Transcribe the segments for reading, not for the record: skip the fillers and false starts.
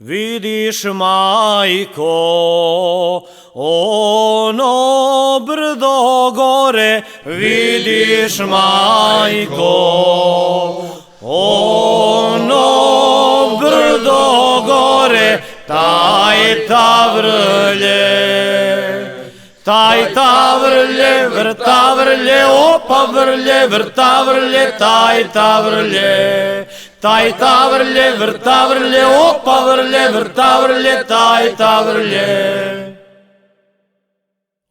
Vidiš, majko, ono brdo gore, vidiš, majko, ono brdo gore, taj tavrlje, vrtavrlje, opa vrlje, vrtavrlje, taj tavrlje, vrtavrlje, opa vrlje, vrtavrlje, taj tavrlje.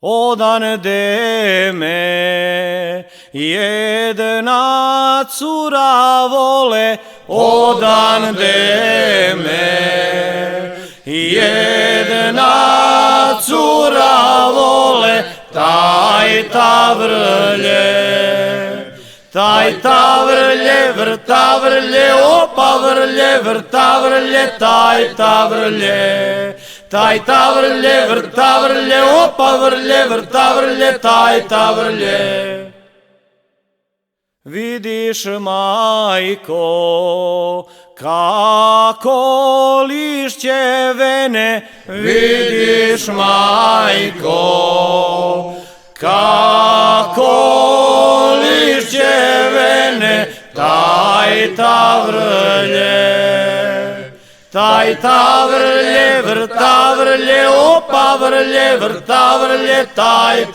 Odan de me jedna cura vole, odan de me jedna cura vole, taj tavrlje, vrtavrlje, opa vrlje, vrtavrlje, taj tavrlje, vrtavrlje, opa vrlje, vrtavrlje, taj tavrlje. Vidiš, majko, kako lišće vene, vidiš, majko, kako lišće vene, taj tavrlje, vrtavrlje, opa vrlje, vrtavrlje, taj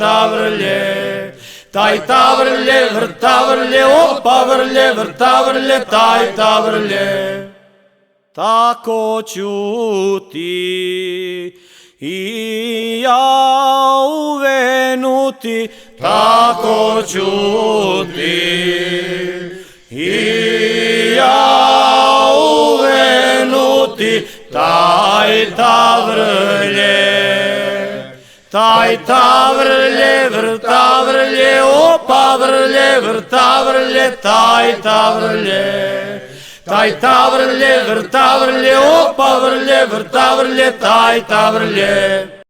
tavrlje, vrtavrlje, opa vrlje, vrtavrlje, taj tavrlje. Tako ću ti i ja uvenuti, tako ću ti i ja uvenuti, taj tavrlje, vrtavrlje, opa vrlje, vrtavrlje, taj tavrlje, vrtavrlje, opa vrlje, vrtavrlje, taj tavrlje.